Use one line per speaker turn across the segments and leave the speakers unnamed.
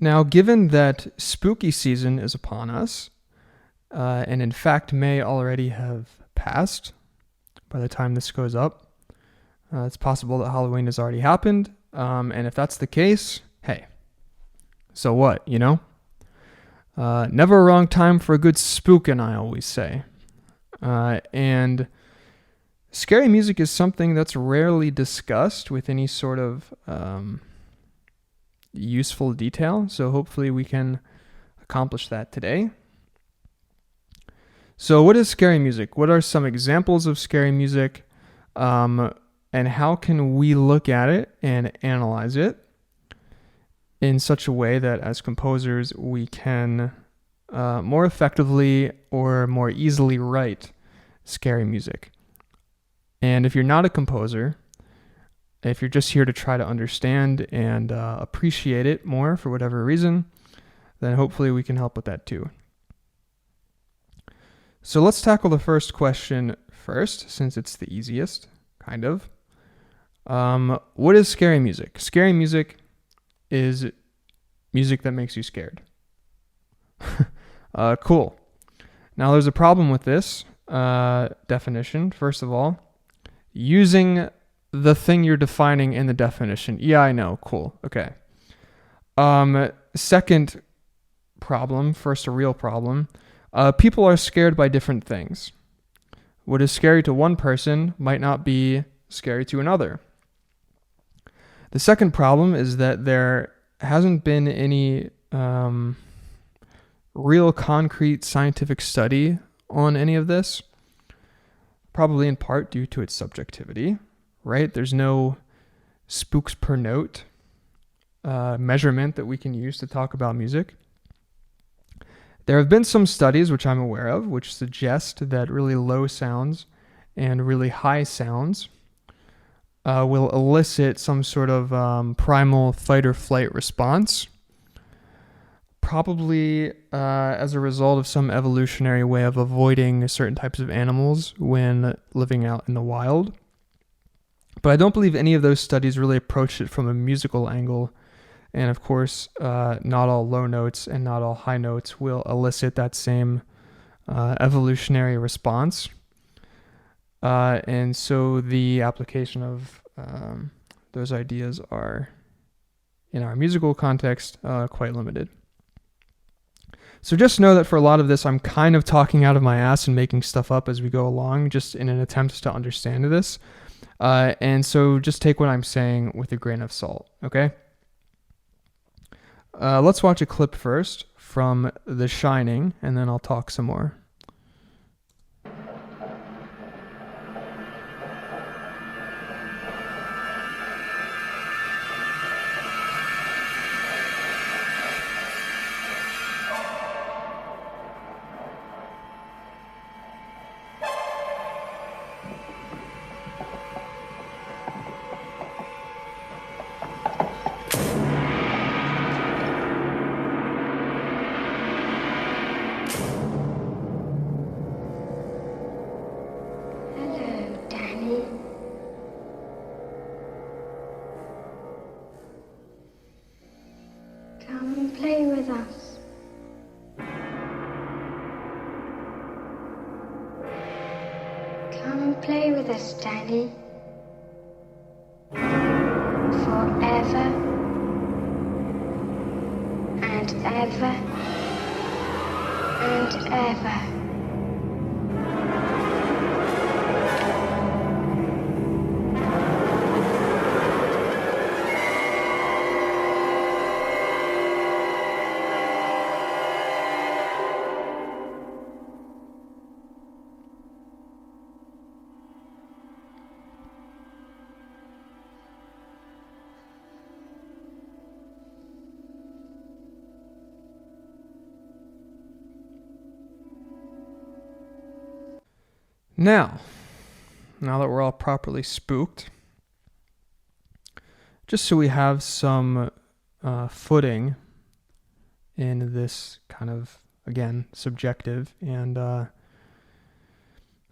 Now, given that spooky season is upon us, and in fact may already have passed by the time this goes up, it's possible that Halloween has already happened. And if that's the case, hey, so what, you know? Never a wrong time for a good spookin', I always say. And scary music is something that's rarely discussed with any sort of useful detail. So hopefully we can accomplish that today. So what is scary music? What are some examples of scary music? And how can we look at it and analyze it in such a way that as composers we can more effectively or more easily write scary music? And if you're not a composer, if you're just here to try to understand and appreciate it more for whatever reason, then hopefully we can help with that too. So let's tackle the first question first, since it's the easiest, kind of. What is scary music? Scary music is music that makes you scared. Cool. Now there's a problem with this definition. First of all, using the thing you're defining in the definition. Yeah, I know. Cool. Okay. Second problem, first a real problem. People are scared by different things. What is scary to one person might not be scary to another. The second problem is that there hasn't been any real concrete scientific study on any of this, probably in part due to its subjectivity, right? There's no spooks per note measurement that we can use to talk about music. There have been some studies, which I'm aware of, which suggest that really low sounds and really high sounds will elicit some sort of primal fight or flight response, probably as a result of some evolutionary way of avoiding certain types of animals when living out in the wild. But I don't believe any of those studies really approached it from a musical angle. And of course, not all low notes and not all high notes will elicit that same evolutionary response. And so the application of those ideas are, in our musical context, quite limited. So just know that for a lot of this, I'm kind of talking out of my ass and making stuff up as we go along, just in an attempt to understand this. And so just take what I'm saying with a grain of salt, okay? Let's watch a clip first from The Shining, and then I'll talk some more.
Play with us. Come and play with us, Danny. Forever and ever and ever.
Now that we're all properly spooked, just so we have some footing in this kind of, again, subjective and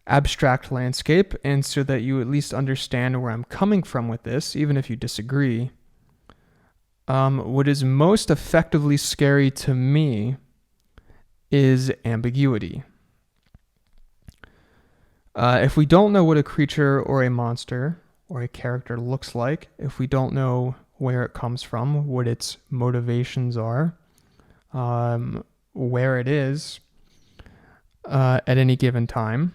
abstract landscape, and so that you at least understand where I'm coming from with this, even if you disagree, what is most effectively scary to me is ambiguity. If we don't know what a creature or a monster or a character looks like, if we don't know where it comes from, what its motivations are, where it is at any given time,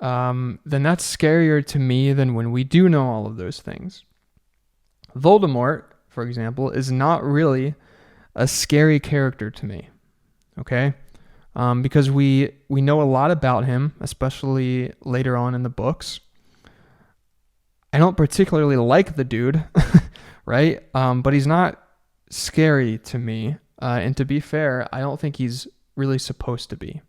then that's scarier to me than when we do know all of those things. Voldemort, for example, is not really a scary character to me, okay? Because we know a lot about him, especially later on in the books. I don't particularly like the dude, right? But he's not scary to me. And to be fair, I don't think he's really supposed to be.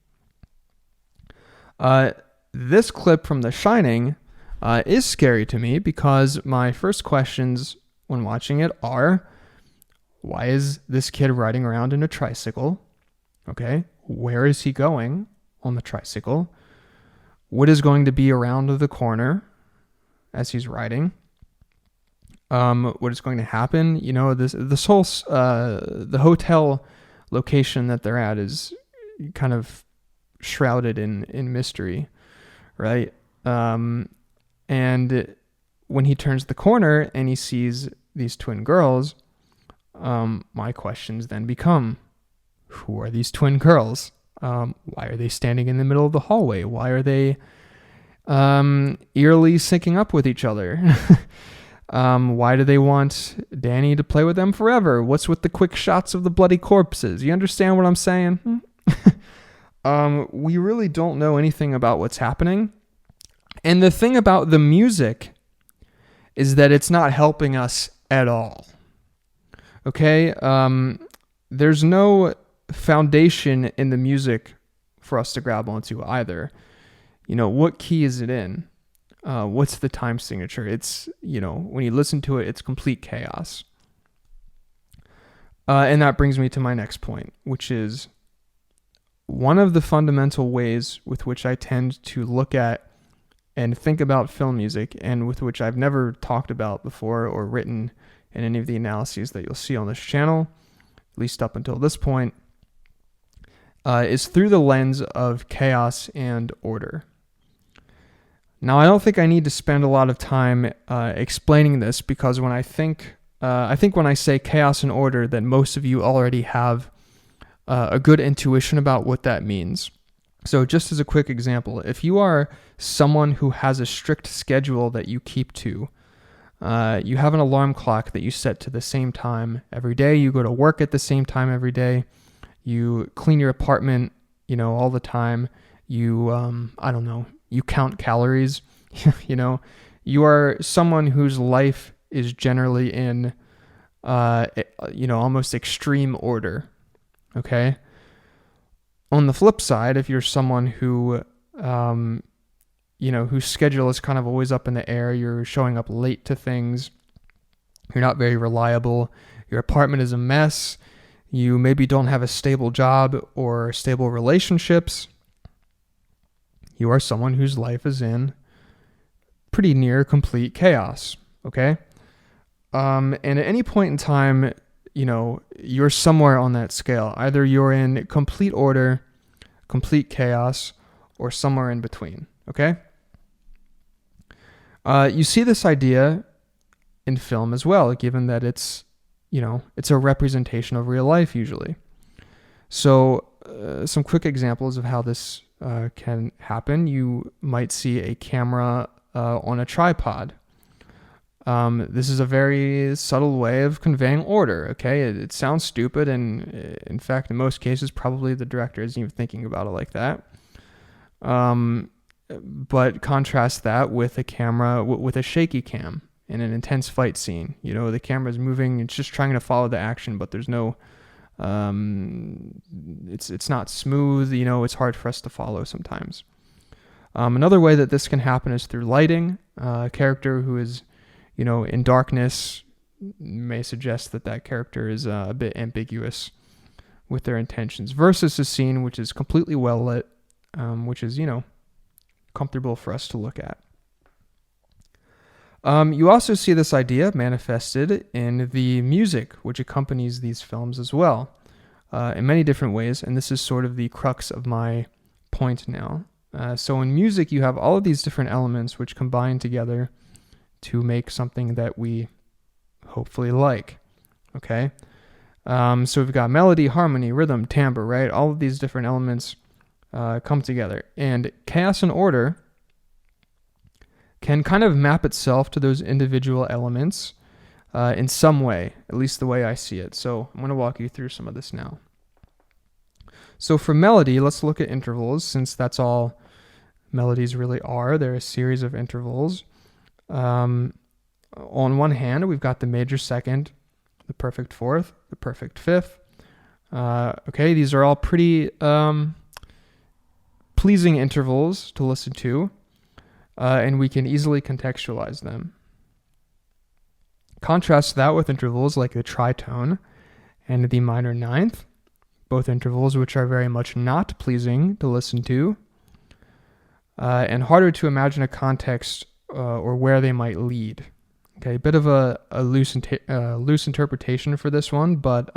This clip from The Shining is scary to me because my first questions when watching it are, why is this kid riding around in a tricycle? Okay, where is he going on the tricycle? What is going to be around the corner as he's riding? What is going to happen? You know, this whole the hotel location that they're at is kind of shrouded in mystery, right? And when he turns the corner and he sees these twin girls, my questions then become, who are these twin girls? Why are they standing in the middle of the hallway? Why are they eerily syncing up with each other? Why do they want Danny to play with them forever? What's with the quick shots of the bloody corpses? You understand what I'm saying? We really don't know anything about what's happening. And the thing about the music is that it's not helping us at all. Okay? There's no foundation in the music for us to grab onto either. You know, what key is it in? What's the time signature? It's, you know, when you listen to it, it's complete chaos. And that brings me to my next point, which is one of the fundamental ways with which I tend to look at and think about film music, and with which I've never talked about before or written in any of the analyses that you'll see on this channel, at least up until this point, is through the lens of chaos and order. Now, I don't think I need to spend a lot of time explaining this, because when I think when I say chaos and order, that most of you already have a good intuition about what that means. So just as a quick example, if you are someone who has a strict schedule that you keep to, you have an alarm clock that you set to the same time every day, you go to work at the same time every day, you clean your apartment, you know, all the time, you, I don't know, you count calories, you know, you are someone whose life is generally in, you know, almost extreme order, okay? On the flip side, if you're someone who, you know, whose schedule is kind of always up in the air, you're showing up late to things, you're not very reliable, your apartment is a mess, you maybe don't have a stable job or stable relationships, you are someone whose life is in pretty near complete chaos, okay? And at any point in time, you know, you're somewhere on that scale. Either you're in complete order, complete chaos, or somewhere in between, okay? You see this idea in film as well, given that it's, you know, it's a representation of real life usually. So some quick examples of how this can happen. You might see a camera on a tripod. This is a very subtle way of conveying order, okay? It sounds stupid, and in fact, in most cases, probably the director isn't even thinking about it like that. But contrast that with a camera, with a shaky cam in an intense fight scene. You know, the camera's moving, it's just trying to follow the action, but there's no, it's not smooth, you know, it's hard for us to follow sometimes. Another way that this can happen is through lighting. A character who is, you know, in darkness may suggest that that character is a bit ambiguous with their intentions, versus a scene which is completely well lit, which is, you know, comfortable for us to look at. You also see this idea manifested in the music, which accompanies these films as well, in many different ways. And this is sort of the crux of my point now. So in music, you have all of these different elements which combine together to make something that we hopefully like. Okay? So we've got melody, harmony, rhythm, timbre, right? All of these different elements come together. And chaos and order can kind of map itself to those individual elements in some way, at least the way I see it. So I'm going to walk you through some of this now. So for melody, let's look at intervals, since that's all melodies really are. They're a series of intervals. On one hand, we've got the major second, the perfect fourth, the perfect fifth. Okay, these are all pretty pleasing intervals to listen to, and we can easily contextualize them. Contrast that with intervals like the tritone and the minor ninth, both intervals which are very much not pleasing to listen to, and harder to imagine a context or where they might lead. Okay, a bit of a loose interpretation for this one, but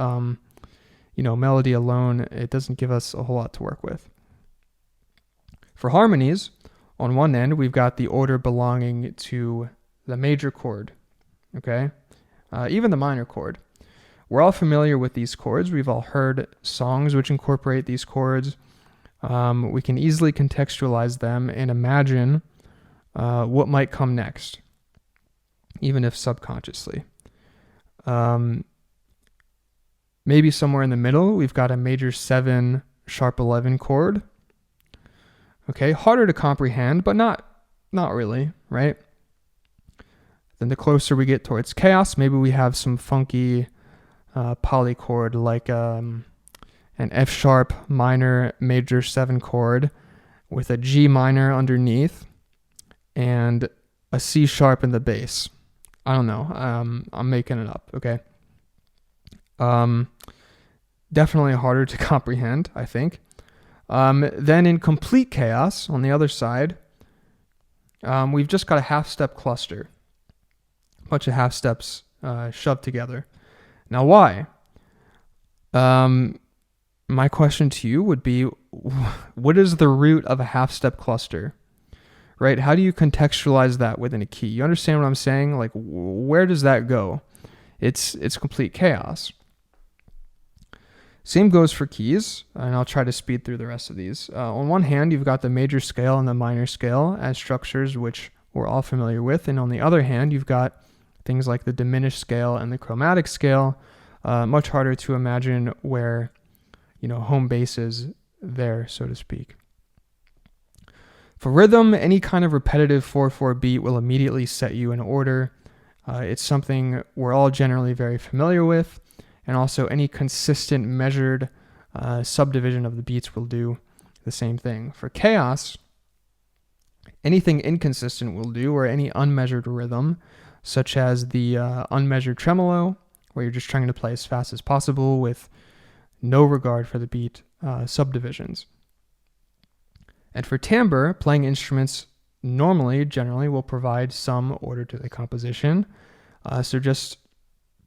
melody alone, it doesn't give us a whole lot to work with. For harmonies, on one end, we've got the order belonging to the major chord, okay? Even the minor chord. We're all familiar with these chords. We've all heard songs which incorporate these chords. We can easily contextualize them and imagine what might come next, even if subconsciously. Maybe somewhere in the middle, we've got a major 7, sharp 11 chord. Okay, harder to comprehend, but not really, right? Then the closer we get towards chaos, maybe we have some funky polychord like an F sharp minor major 7 chord with a G minor underneath and a C sharp in the bass. I don't know. I'm making it up, okay? Definitely harder to comprehend, I think. Then in complete chaos, on the other side, we've just got a half-step cluster. A bunch of half-steps shoved together. Now, why? My question to you would be, what is the root of a half-step cluster? Right? How do you contextualize that within a key? You understand what I'm saying? Like, where does that go? It's complete chaos. Same goes for keys, and I'll try to speed through the rest of these. On one hand, you've got the major scale and the minor scale as structures which we're all familiar with, and on the other hand, you've got things like the diminished scale and the chromatic scale, much harder to imagine where, home base is there, so to speak. For rhythm, any kind of repetitive 4/4 beat will immediately set you in order. It's something we're all generally very familiar with. And also any consistent measured subdivision of the beats will do the same thing. For chaos, anything inconsistent will do, or any unmeasured rhythm, such as the unmeasured tremolo, where you're just trying to play as fast as possible with no regard for the beat subdivisions. And for timbre, playing instruments generally will provide some order to the composition. So just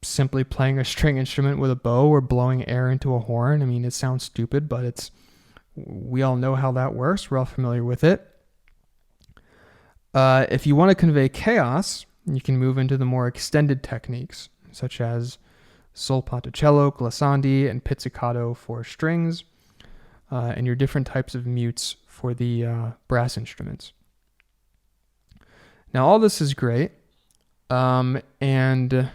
simply playing a string instrument with a bow or blowing air into a horn. I mean, it sounds stupid, but we all know how that works. We're all familiar with it. If you want to convey chaos, you can move into the more extended techniques, such as sol ponticello, glissandi, and pizzicato for strings, and your different types of mutes for the brass instruments. Now, all this is great, and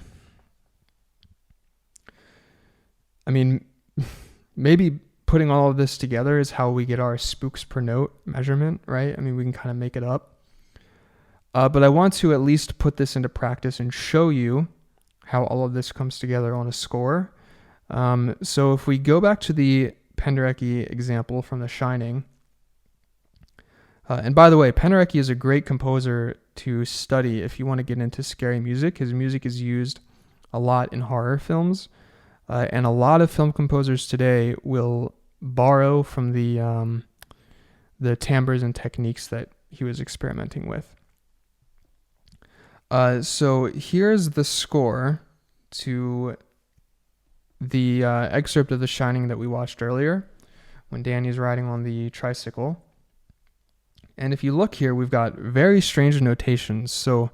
I mean, maybe putting all of this together is how we get our spooks per note measurement, right? I mean, we can kind of make it up. But I want to at least put this into practice and show you how all of this comes together on a score. So if we go back to the Penderecki example from The Shining, and by the way, Penderecki is a great composer to study if you want to get into scary music. His music is used a lot in horror films. And a lot of film composers today will borrow from the timbres and techniques that he was experimenting with. So here's the score to the excerpt of The Shining that we watched earlier when Danny's riding on the tricycle. And if you look here, we've got very strange notations. So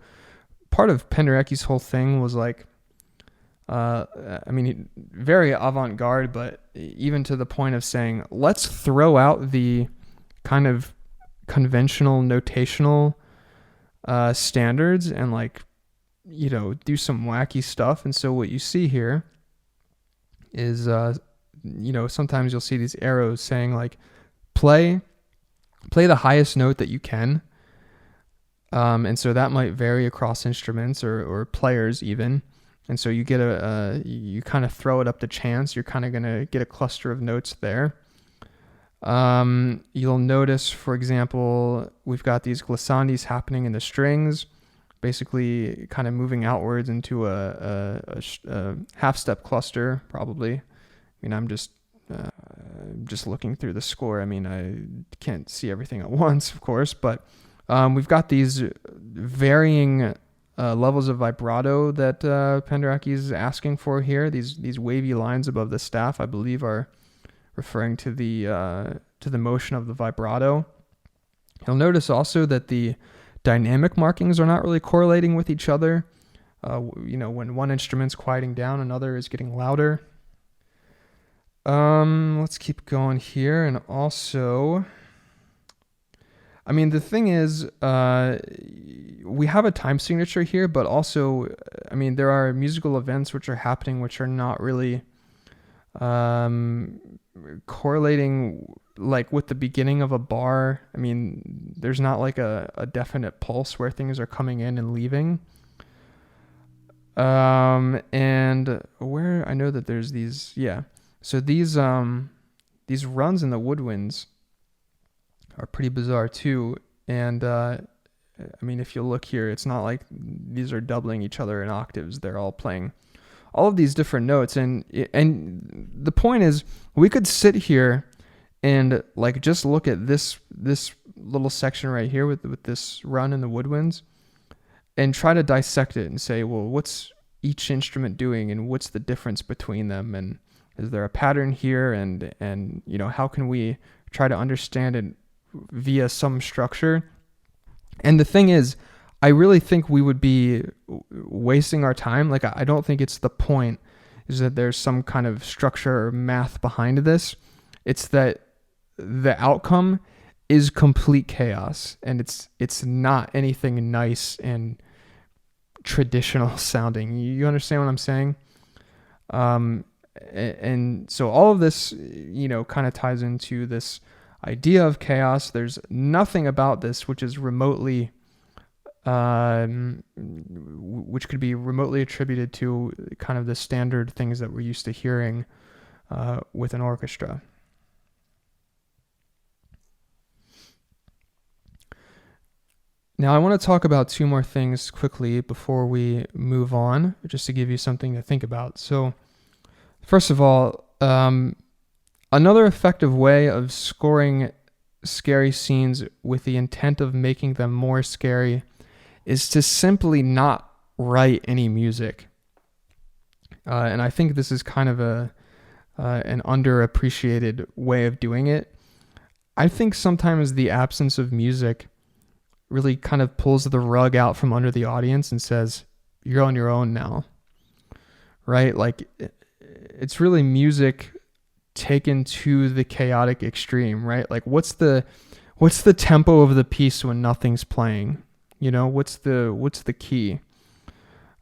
part of Penderecki's whole thing was like, very avant-garde, but even to the point of saying, let's throw out the kind of conventional notational standards and do some wacky stuff. And so what you see here is, sometimes you'll see these arrows saying like, play the highest note that you can. And so that might vary across instruments or players even. And so you get you kind of throw it up to chance. You're kind of going to get a cluster of notes there. You'll notice, for example, we've got these glissandis happening in the strings, basically kind of moving outwards into a half-step cluster, probably. I mean, I'm just looking through the score. I mean, I can't see everything at once, of course, but we've got these varying levels of vibrato that Penderecki is asking for here. These wavy lines above the staff, I believe, are referring to the motion of the vibrato. You'll notice also that the dynamic markings are not really correlating with each other. When one instrument's quieting down, another is getting louder. Let's keep going here. And also, I mean, the thing is, we have a time signature here, but also, I mean, there are musical events which are happening which are not really correlating like with the beginning of a bar. I mean, there's not like a definite pulse where things are coming in and leaving. And where I know that there's these, so these runs in the woodwinds are pretty bizarre too. And I mean, if you look here, it's not like these are doubling each other in octaves. They're all playing all of these different notes. And the point is, we could sit here and like just look at this little section right here with this run in the woodwinds and try to dissect it and say, well, what's each instrument doing and what's the difference between them, and is there a pattern here, and how can we try to understand it via some structure? And the thing is, I really think we would be wasting our time. Like, I don't think it's the point is that there's some kind of structure or math behind this. It's that the outcome is complete chaos, and it's not anything nice and traditional sounding. You understand what I'm saying? And so all of this, kind of ties into this idea of chaos. There's nothing about this which is remotely which could be remotely attributed to kind of the standard things that we're used to hearing with an orchestra. Now, I want to talk about two more things quickly before we move on, just to give you something to think about. So, first of all, another effective way of scoring scary scenes with the intent of making them more scary is to simply not write any music. And I think this is kind of an underappreciated way of doing it. I think sometimes the absence of music really kind of pulls the rug out from under the audience and says, you're on your own now, right? Like, it's really music taken to the chaotic extreme, right? Like, what's the tempo of the piece when nothing's playing? What's the key?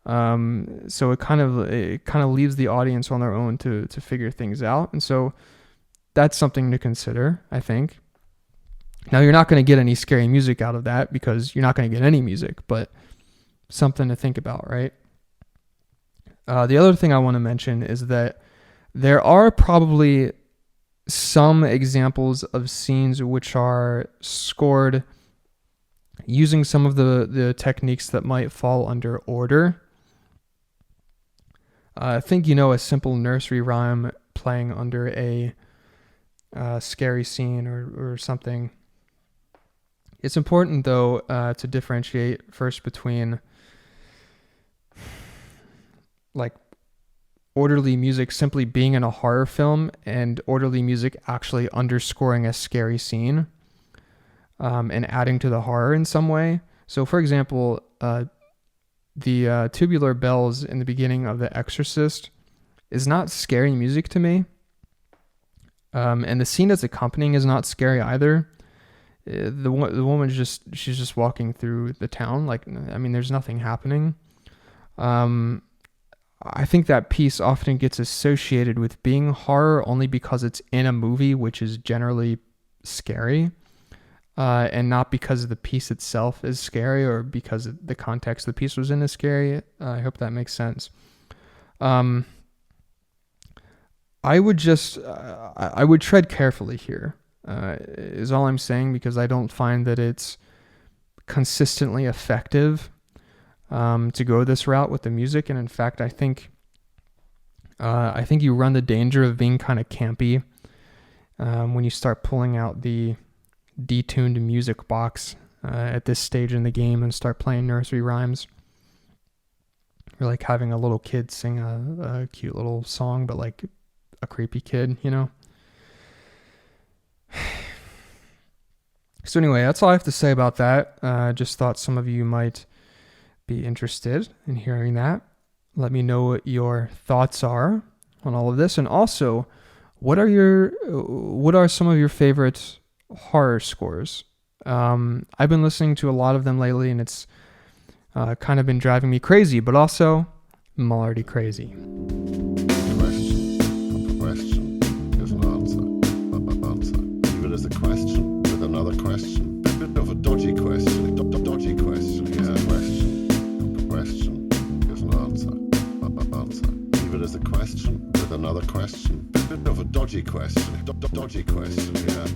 So it kind of leaves the audience on their own to figure things out. And so that's something to consider, I think. Now, you're not going to get any scary music out of that because you're not going to get any music, but something to think about, right? The other thing I want to mention is that there are probably some examples of scenes which are scored using some of the techniques that might fall under order. I think a simple nursery rhyme playing under a scary scene or something. It's important, though, to differentiate first between like orderly music simply being in a horror film and orderly music actually underscoring a scary scene, and adding to the horror in some way. So, for example, the tubular bells in the beginning of The Exorcist is not scary music to me. And the scene that's accompanying is not scary either. The woman's she's just walking through the town. Like, I mean, there's nothing happening. I think that piece often gets associated with being horror only because it's in a movie, which is generally scary, and not because the piece itself is scary or because the context the piece was in is scary. I hope that makes sense. I would tread carefully here, is all I'm saying, because I don't find that it's consistently effective to go this route with the music. And in fact, I think you run the danger of being kind of campy when you start pulling out the detuned music box at this stage in the game and start playing nursery rhymes. Or like having a little kid sing a cute little song, but like a creepy kid, you know? So anyway, that's all I have to say about that. Just thought some of you might be interested in hearing that. Let me know what your thoughts are on all of this. And also, what are some of your favorite horror scores? I've been listening to a lot of them lately, and it's kind of been driving me crazy, but also I'm already crazy.
Question is an answer. Even as a question with another question. Bit of a dodgy question. Dodgy question is a question. Question is an answer. Even as a question with another question. Bit of a dodgy question. Dodgy question, yeah.